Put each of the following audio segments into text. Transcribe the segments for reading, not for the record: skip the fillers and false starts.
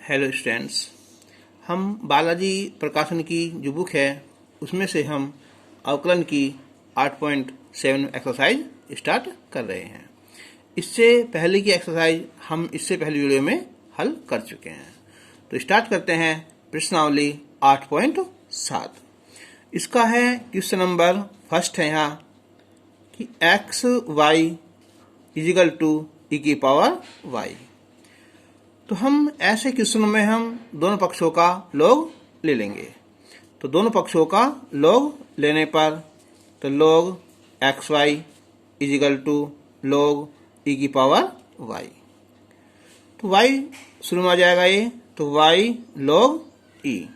Hello students, हम बालाजी प्रकाशन की जो बुक है उसमें से हम अवकलन की 8.7 एक्सरसाइज स्टार्ट कर रहे हैं। इससे पहले की एक्सरसाइज हम इससे पहले वीडियो में हल कर चुके हैं। तो स्टार्ट करते हैं प्रश्नावली 8.7। इसका है क्वेश्चन नंबर फर्स्ट है यहाँ कि एक्स वाई इजिकल टू ई की पावर वाई। तो हम ऐसे क्वेश्चनों में हम दोनों पक्षों का लॉग ले लेंगे। तो दोनों पक्षों का लॉग लेने पर तो log x y equal to log e की पावर वाई। तो वाई शुरू में आ जाएगा ये, तो वाई लॉग ई।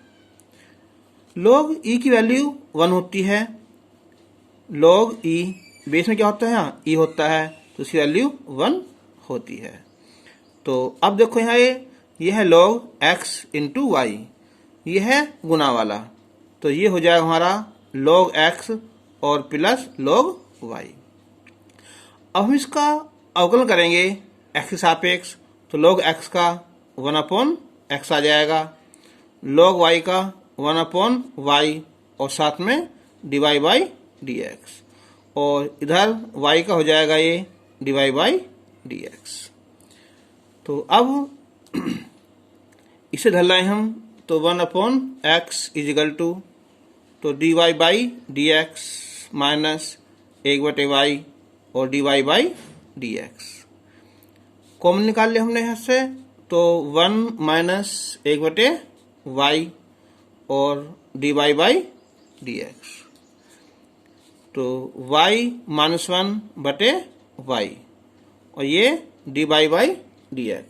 लॉग ई की वैल्यू 1 होती है। लॉग ई बेस में क्या होता है, यहाँ ई होता है, तो उसकी वैल्यू 1 होती है। तो अब देखो यहाँ ये है log x इंटू वाई, ये है गुना वाला, तो ये हो जाएगा हमारा log x और प्लस log y। अब हम इसका अवकलन करेंगे x के सापेक्ष, तो log x का 1/x आ जाएगा, log y का 1/y और साथ में dy बाई dx, और इधर y का हो जाएगा ये dy बाई dx। तो अब इसे धर लाए हम, तो 1/x इजिकल टू तो dy by dx minus 1/y और dy बाई dx कॉमन निकाल लिया हमने यहाँ से, तो 1 माइनस 1/y और dy बाई dx, तो y माइनस 1/y और ये dy बाई dx,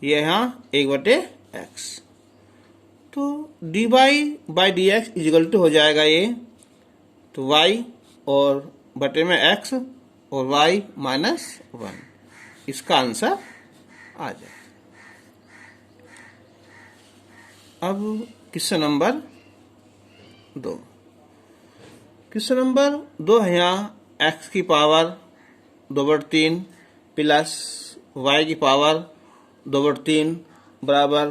ये यहाँ 1/x। तो dy by dx equal to हो जाएगा ये, तो y और बटे में x और y माइनस 1, इसका आंसर आ जाए। अब क्वेश्चन नंबर 2। क्वेश्चन नंबर 2 है यहाँ x की पावर 2/3 प्लस y की पावर 2/3 बराबर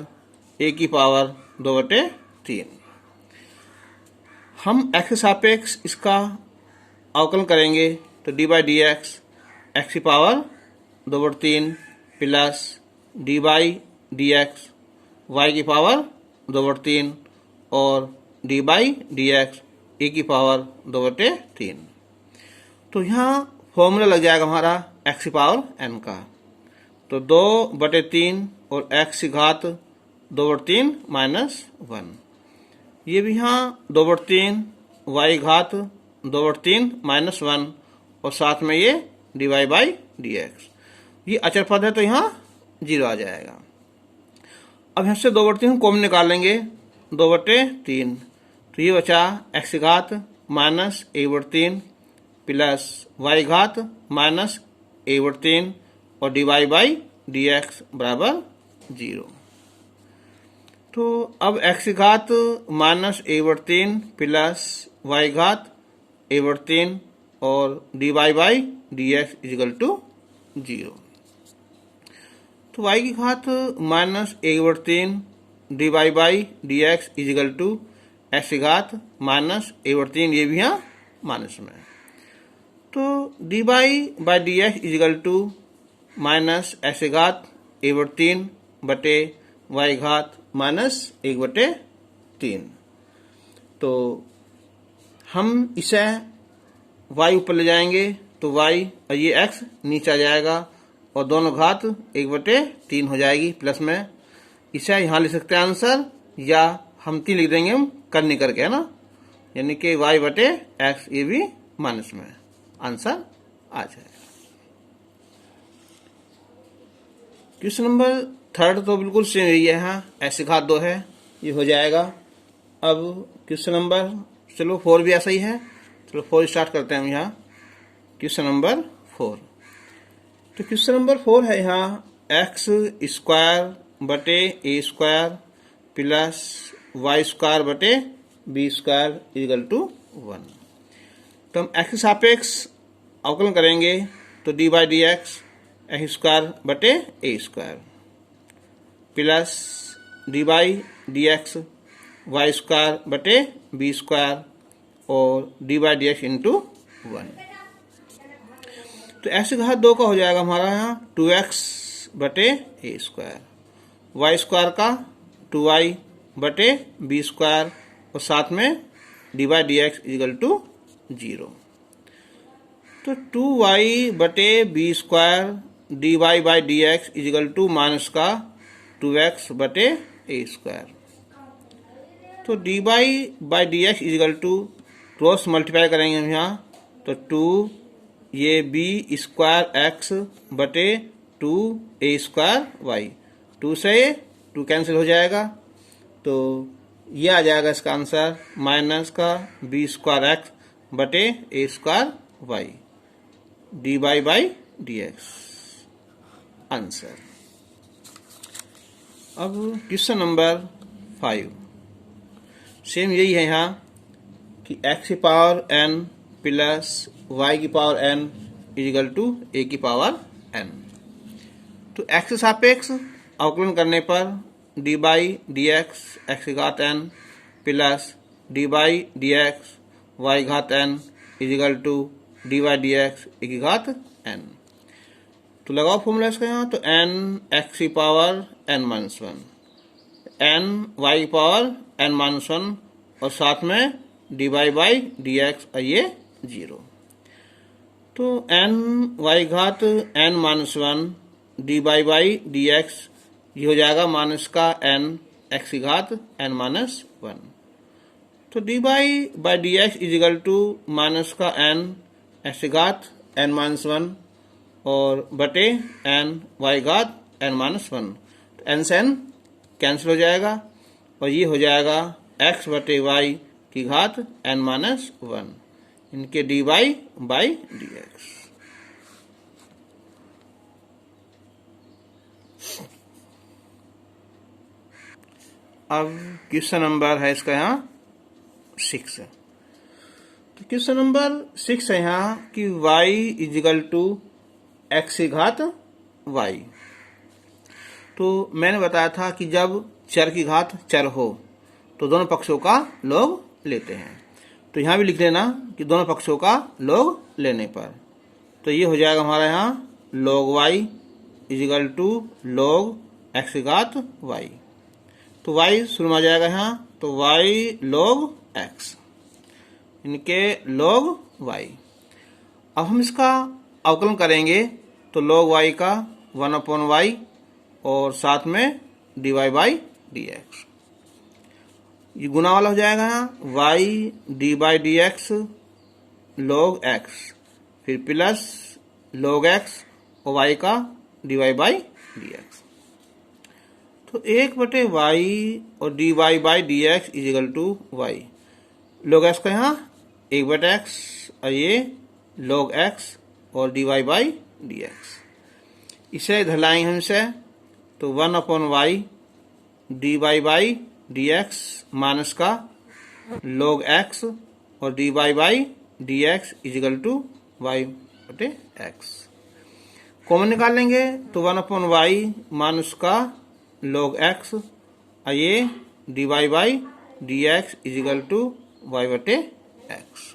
a की पावर 2/3। हम x के सापेक्ष इसका अवकलन करेंगे, तो dy बाई dx x की power 2/3 plus dy by dx y की पावर 2/3 और dy बाई dx a की पावर 2/3। तो यहाँ फॉर्मूला लग जाएगा हमारा x की पावर n का, तो 2/3 और x की घात 2/3 माइनस 1, ये भी यहाँ 2/3 y घात 2/3 माइनस 1 और साथ में ये dy बाई dx, ये अचर पद है तो यहाँ 0 आ जाएगा। अब यहाँ से 2/3 हम कॉमन निकाल लेंगे, 2/3, तो ये बचा x की घात माइनस 1/3 प्लस y घात माइनस 1/3 और dy बाई dx बराबर 0। तो अब x की घात माइनस 1/3 प्लस y घात 1/3 और dy by dx equal to 0। तो y की घात minus 1/3 dy by dx equal to x की घात माइनस 1/3, ये भी यहाँ माइनस में, तो dy by dx equal to minus x की घात 1/3 बटे y घात माइनस 1/3। तो हम इसे y ऊपर ले जाएंगे, तो y और ये x नीचे आ जाएगा और दोनों घात 1/3 हो जाएगी प्लस में। इसे यहाँ ले सकते हैं आंसर, या हम 3 लिख देंगे हम करने करके, है ना, यानी कि y/x, ये भी माइनस में, आंसर आ जाएगा। क्वेश्चन नंबर 3 तो बिल्कुल सेम ही है, यहाँ x की घात 2 है, ये हो जाएगा। अब क्वेश्चन नंबर 4 भी ऐसा ही है, चलो 4 स्टार्ट करते हैं हम यहाँ। क्वेश्चन नंबर 4, तो क्वेश्चन नंबर 4 है यहाँ x स्क्वायर बटे a square plus y square बटे b स्क्वायर इक्वल टू 1। तो हम x के सापेक्ष अवकलन करेंगे, तो dy by dx x square बटे a square plus D by D x Y square बटे बी स्क्वायर और D by D X into 1। तो एक्स घात 2 का हो जाएगा हमारा यहाँ 2x बटे ए स्क्वायर, वाई स्क्वायर का 2y बटे बी स्क्वायर और साथ में D by D X equal to 0। तो 2y बटे B square D Y by D X equal to minus का 2x बटे ए स्क्वायर। तो D Y by D X equal to cross multiply करेंगे हम यहाँ, तो 2 ये बी स्क्वायर एक्स बटे 2 ए स्क्वायर वाई, 2 से 2 कैंसिल हो जाएगा, तो ये आ जाएगा इसका आंसर माइनस का बी स्क्वायर एक्स बटे ए square y d Y by D x answer. अब क्वेश्चन नंबर 5 सेम यही है यहाँ कि x की पावर n प्लस y की power n equal to a की पावर n। तो x के सापेक्ष अवकलन करने पर d by D x x की घात n plus D by D x y घात n equal to D by D x ए की घात n। तो लगाओ फॉर्मूला इसका यहाँ, तो n x की power n minus 1, n y की पावर n माइनस 1 और साथ में D Y by D X और ये 0। तो n y घात n minus 1 D Y by D X ये हो जाएगा माइनस का n x की घात n माइनस 1। तो D Y by D x equal to minus का n x की घात n माइनस 1 और बटे n y घात n माइनस 1। तो n से n कैंसिल हो जाएगा और ये हो जाएगा x बटे y की घात n माइनस 1 इनके D Y by D X. अब क्वेश्चन नंबर है इसका यहाँ 6। तो क्वेश्चन नंबर 6 है यहाँ कि y इजिकल टू एक्स की घात y। तो मैंने बताया था कि जब चर की घात चर हो तो दोनों पक्षों का लॉग लेते हैं, तो यहाँ भी लिख लेना कि दोनों पक्षों का लॉग लेने पर तो ये हो जाएगा हमारा यहाँ log y equal to log X की घात y। तो y शुरू में आ जाएगा यहाँ, तो y log x इनके log y। अब हम इसका अवकलन करेंगे तो log y का 1/y और साथ में dy बाई डी एक्स, ये गुना वाला हो जाएगा यहाँ y D by D X log x फिर प्लस log x और y का dy बाई डी एक्स। तो 1/y और D Y by D x equal to Y, log x का यहाँ 1/x और ये log x और D Y by D X. इसे इधर लाएंगे हम इसे, तो 1/y D Y by D X minus का log x और D Y by D x equal to Y बटे एक्स। कॉमन निकाल लेंगे तो 1/y माइनस का log x और ये D Y by D x equal to Y बटे एक्स।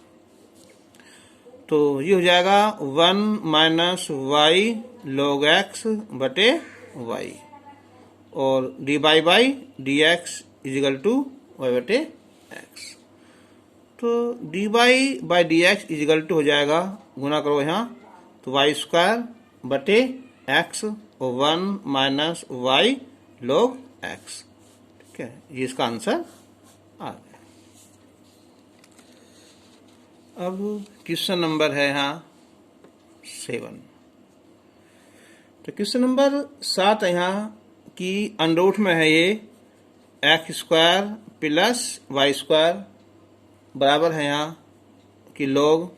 तो ये हो जाएगा 1 माइनस वाई log x बटे वाई और D Y by D x equal to Y बटे एक्स। तो D Y by D x equal to हो जाएगा, गुना करो यहाँ, तो वाई स्क्वायर बटे एक्स और 1 माइनस वाई log x। ठीक है, ये इसका आंसर आ गया। अब क्वेश्चन नंबर है यहाँ 7। तो क्वेश्चन नंबर 7 है यहाँ कि अंडर में है ये X square plus Y square बराबर है यहाँ कि log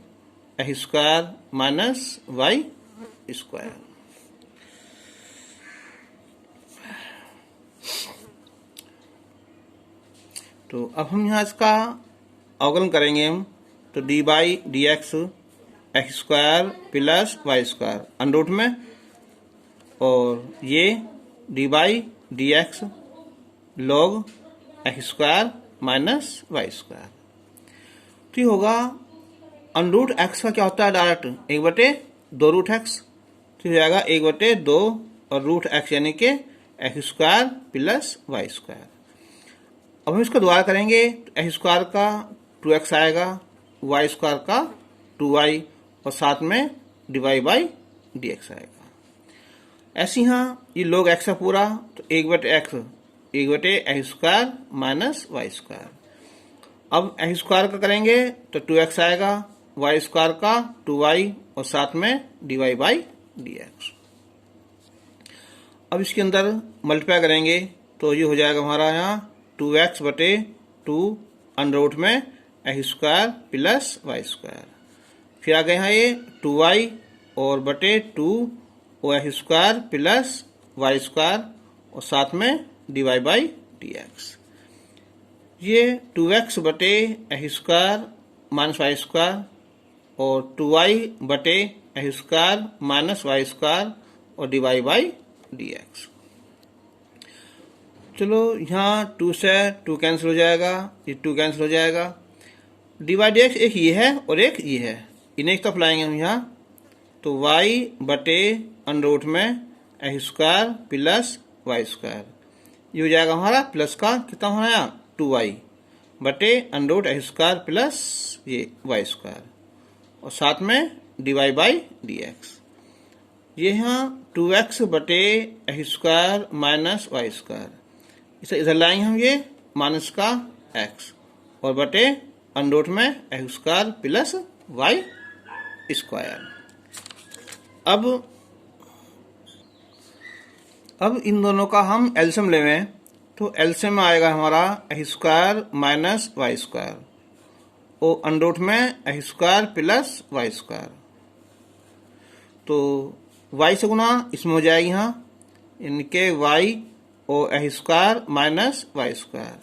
X square minus Y square. तो अब हम यहाँ इसका अवकलन करेंगे हम, तो D by D x X square plus Y square under में और ये D by D X log X square minus Y square. तो ये होगा अंडरूट एक्स का क्या होता है डायरेक्ट 1/2 रूट एक्स, तो हो जाएगा 1/2 और रूट एक्स यानी कि X square plus Y square. अब हम इसको दोबारा करेंगे तो एक्स स्क्वायर का 2x आएगा, वाई स्क्वायर का 2y और साथ में डिवाइड बाई dx आएगा। ऐसे यहाँ ये log x का पूरा तो 1/x square minus Y square. अब एक्स स्क्वायर का करेंगे तो 2x आएगा, वाई स्क्वायर का 2y और साथ में डिवाइड बाई dx। अब इसके अंदर मल्टीप्लाई करेंगे तो ये हो जाएगा हमारा यहाँ 2x/2 अंडर रूट में x square plus Y square. फिर आ गए यहाँ ये 2y और बटे 2 और X square plus Y square और साथ में डिवाइड बाई dx। ये 2x बटे X square minus Y square और 2y बटे X square minus Y square और डिवाइड बाई dx। चलो यहाँ 2 से 2 कैंसिल हो जाएगा, ये 2 कैंसिल हो जाएगा। डिवाइड dx एक ये है और एक ये है, इन्हें एक तरफ लाएंगे हम यहाँ तो y बटे अंडर रूट में x square plus Y square, ये हो जाएगा हमारा प्लस का कितना होना है 2y बटे under root X square plus ये वाई स्क्वायर और साथ में डिवाइड बाई dx। ये यहाँ 2x बटे X square minus Y square, इसे इधर लाएंगे हम ये माइनस का x और बटे अंडर रूट में x square plus Y square. अब इन दोनों का हम एलसीएम लेवें तो एलसीएम में आएगा हमारा X square minus Y square और अंडर रूट में x square plus Y square. तो y से गुना इसमें हो जाएगी यहाँ इनके y और X square minus Y square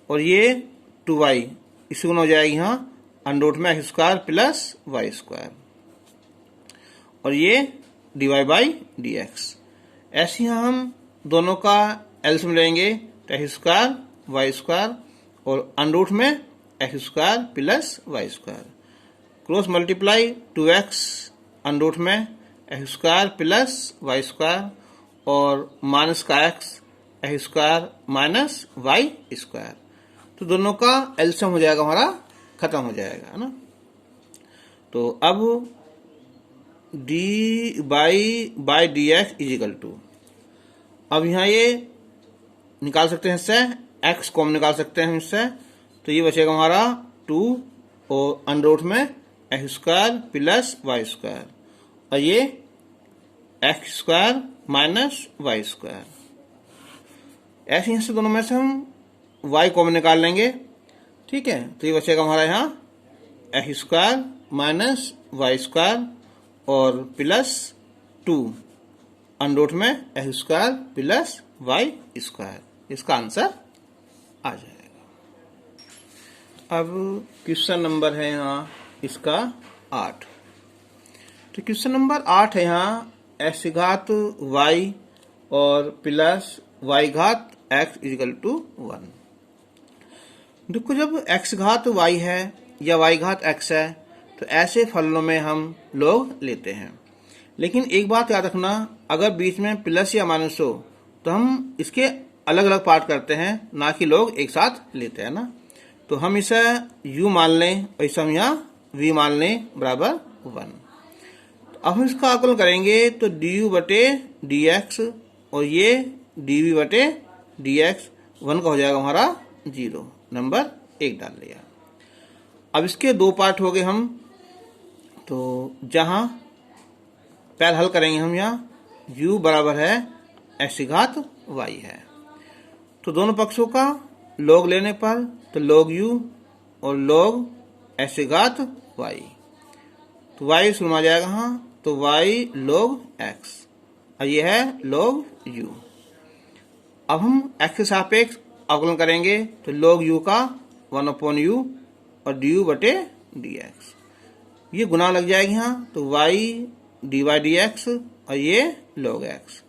और ये 2y इससे गुना हो जाएगी यहाँ अंडर रूट में x square plus Y square और ये डिवाइड बाई dx। ऐसे ही हम दोनों का एलसीएम लेंगे तो एक्स स्क्वायर वाई स्क्वायर और अंडर रूट में x square plus Y square cross multiply 2x under root में x square plus Y square और माइनस का x square minus Y square. तो दोनों का एलसीएम हो जाएगा हमारा खत्म हो जाएगा है ना। तो अब D by D x equal to, अब यहाँ ये निकाल सकते हैं इससे x कॉमन निकाल सकते हैं हम इससे, तो ये बचेगा हमारा 2 और अंडर रूट में x square plus Y square और ये X square minus Y square. ऐसे ही से दोनों में से हम y कॉमन निकाल लेंगे, ठीक है। तो ये बचेगा हमारा यहाँ X square minus Y square और प्लस 2 अंडर रूट में x square plus Y square, इसका आंसर आ जाएगा। अब क्वेश्चन नंबर है यहाँ इसका 8। तो क्वेश्चन नंबर 8 है यहाँ एक्स घात वाई और प्लस वाई घात एक्स इजिकल टू 1। देखो जब एक्स घात वाई है या वाई घात एक्स है तो ऐसे फलनों में हम लोग लेते हैं, लेकिन एक बात याद रखना, अगर बीच में प्लस या माइनस हो तो हम इसके अलग अलग पार्ट करते हैं, ना कि लोग एक साथ लेते हैं ना। तो हम इसे u मान लें और इसे हम यहाँ v मान लें बराबर 1। तो अब हम इसका आकलन करेंगे तो du बटे dx और ये dv बटे dx 1 का हो जाएगा हमारा 0, नंबर 1 डाल लिया। अब इसके दो पार्ट हो गए हम, तो जहां पहले हल करेंगे हम यहाँ u बराबर है एक्स घात y है, तो दोनों पक्षों का log लेने पर तो log u और log एक्स घात y, तो y शुरू आ जाएगा हाँ, तो y log x और ये है log u। अब हम x के सापेक्ष अवकलन करेंगे तो log u का 1/u और du बटे dx, ये गुना लग जाएगी यहाँ, तो y dy dx और ये log x,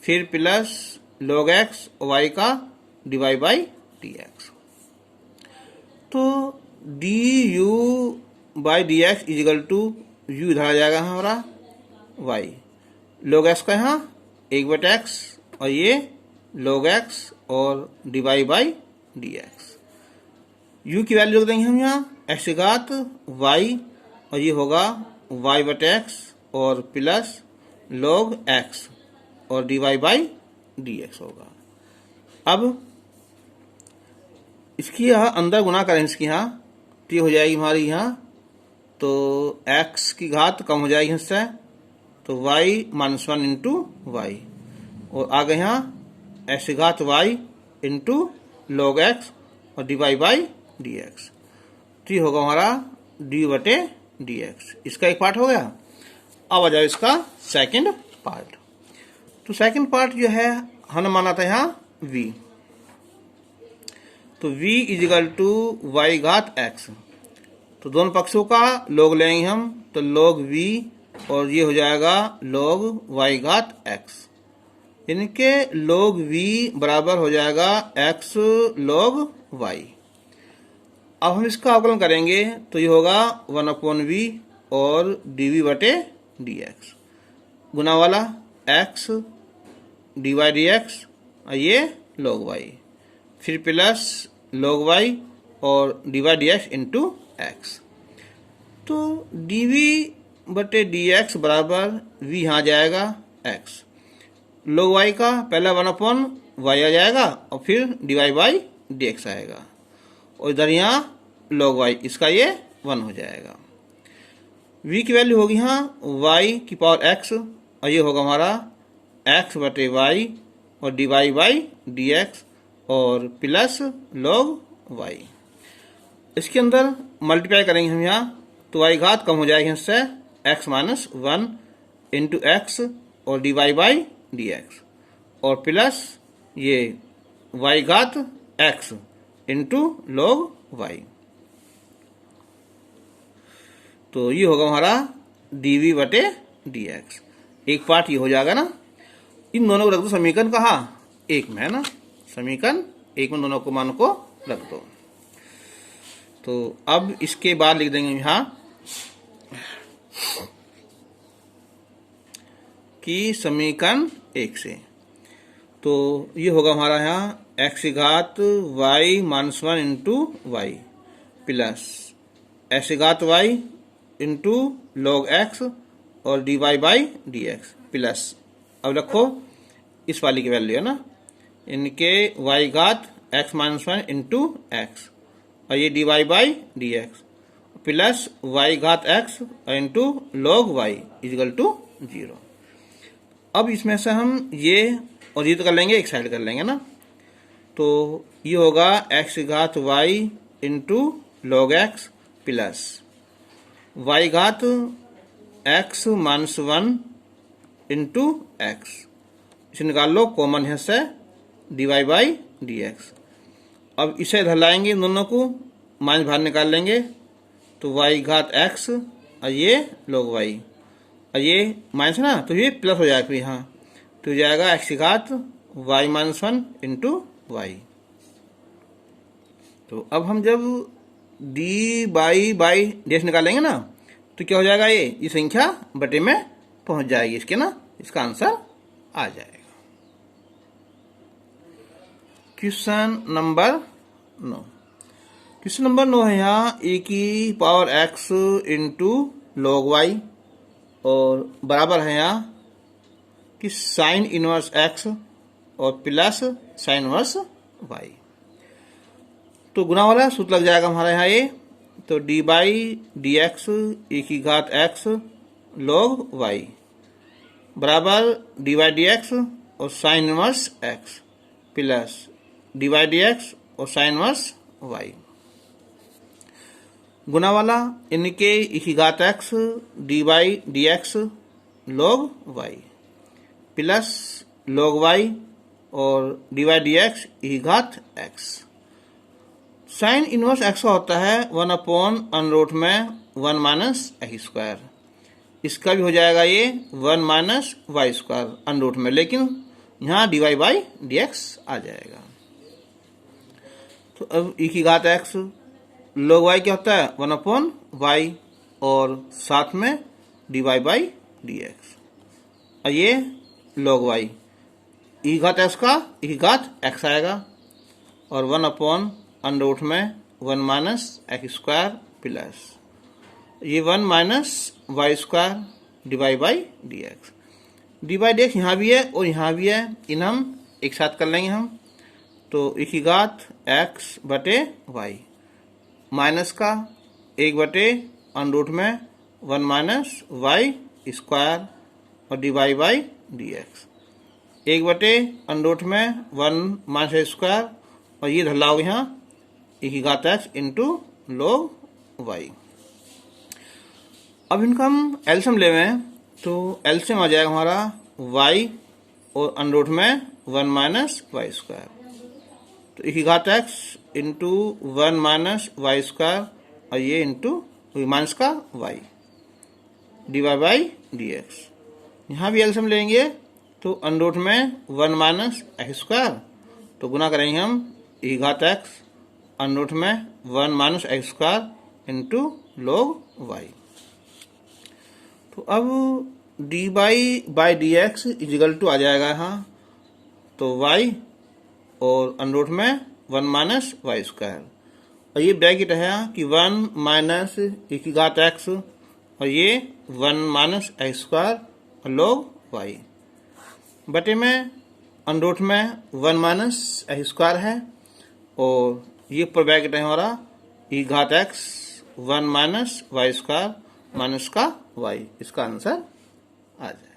फिर प्लस log x और y का dy बाई dx। तो du by dx equal to u इधर आ जाएगा हमारा y, log x का यहाँ 1/x और ये log x और dy बाई dx। u की वैल्यू रख देंगे हम यहाँ x घात y और ये होगा y/x और प्लस log x और dy बाई dx होगा। अब इसकी यहाँ अंदर गुना करें इसकी यहाँ तो ये हो जाएगी हमारी यहाँ, तो x की घात कम हो जाएगी इससे, तो y माइनस 1 इंटू वाई और आगे यहाँ x घात y इंटू log x और dy बाई dx। तो ये होगा हमारा dy बटे dx। इसका एक पार्ट हो गया। अब आ जाओ इसका सेकंड पार्ट। तो सेकंड पार्ट जो है हमने माना था यहाँ v, तो v इजिकल टू y घात x। तो दोनों पक्षों का log लेंगे हम, तो log v और ये हो जाएगा log y घात x, यानी कि log v बराबर हो जाएगा x log y। अब हम इसका अवकलन करेंगे तो ये होगा 1/v और dv बटे dx गुना वाला x dy dx और ये log y, फिर प्लस log y और dy dx इंटू x। तो dv बटे dx बराबर v यहाँ जाएगा x, log y का पहला 1/y आ जाएगा और फिर dy बाई dx आएगा और इधर यहाँ log y, इसका ये 1 हो जाएगा। v की वैल्यू होगी यहाँ y की पावर x और ये होगा हमारा x बटे y और dy बाई dx और प्लस log y। इसके अंदर मल्टीप्लाई करेंगे हम यहाँ तो y घात कम हो जाएगी इससे, x माइनस 1 इंटू एक्स और dy बाई dx और प्लस ये y घात x इंटू log y। तो ये होगा हमारा dv बटे dx। एक पार्ट ये हो जाएगा ना। इन दोनों को रख दो समीकरण कहाँ, एक में है ना, समीकरण एक में दोनों को मान को रख दो। तो अब इसके बाद लिख देंगे यहाँ कि समीकरण एक से, तो ये होगा हमारा यहाँ x घात y minus 1 into Y plus x घात y इंटू log x और dy बाई dx प्लस, अब रखो इस वाली की वैल्यू है ना, इनके y घात x माइनस 1 इंटू एक्स और ये dy by dx plus y घात x into log y equal to 0। अब इसमें से हम ये और ये तो कर लेंगे, एक साइड कर लेंगे ना, तो ये होगा x घात y into log x plus y घात x माइनस 1 इंटू एक्स, इसे निकाल लो कॉमन है से dy बाई dx। अब इसे इधर लाएंगे, इन दोनों को माइनस बाहर निकाल लेंगे तो y घात x और ये log y और ये माइनस ना तो ये प्लस हो जाएगा यहाँ, तो हो जाएगा x घात y माइनस 1 इंटू वाई। तो अब हम जब dy बाई dx निकालेंगे ना तो क्या हो जाएगा, ये संख्या बटे में पहुंच जाएगी इसके ना, इसका आंसर आ जाएगा। Question number 9। क्वेश्चन नंबर 9 है यहाँ e की power x into log y और बराबर है यहाँ कि साइन इनवर्स x और प्लस साइन इनवर्स y। तो गुना वाला सूत्र लग जाएगा हमारा यहाँ ये, तो D by D x e की घात x log y बराबर डी बाई डी एक्स और sine inverse x plus D by D X और साइन इनवर्स y। गुना वाला इनके e की घात x D by D X log y plus log y और D by D x e की घात x। Sine inverse x का होता है 1/√1 में 1 माइनस एक्स स्क्वायर, इसका भी हो जाएगा ये 1 माइनस वाई स्क्वायर √में, लेकिन यहाँ dy बाई dx आ जाएगा। तो अब e की घात x log y क्या होता है 1/y और साथ में dy बाई dx और ये log y e घात x का e की घात x आएगा और 1/√ में 1 माइनस एक्स स्क्वायर प्लस ये 1 minus Y square divide by D X. D by D X यहाँ भी है और यहाँ भी है, इन हम एक साथ कर लेंगे हम। तो e की घात x बटे वाई माइनस का 1/√ में 1 माइनस वाई स्क्वायर और डिवाइड बाई डी एक्स 1/√ में 1 माइनस एक्स स्क्वायर और ये धर लाओगे यहाँ e की घात x इंटू log y। अब इनका हम एलसीएम ले हैं तो एलसीएम आ जाएगा हमारा y और √ में 1 माइनस वाई स्क्वायर। तो e की घात x into 1 minus Y square और ये इंटू माइनस का y divide by D X. यहाँ भी एलसीएम लेंगे तो √ में 1 माइनस एक्स स्क्वायर तो गुना करेंगे हम e की घात x √ में 1 minus x square into log y। तो अब D by D x equal to आ जाएगा यहाँ तो y और √ में 1 माइनस वाई स्क्वायर और ये ब्रैकेट है कि 1 माइनस e की घात x और ये 1 माइनस एक्स स्क्वायर और log y बटे में √ में 1 माइनस एक्स स्क्वायर है और ये ऊपर ब्रैकेट है हमारा e की घात x 1 minus Y square minus का y। इसका आंसर आ जाए।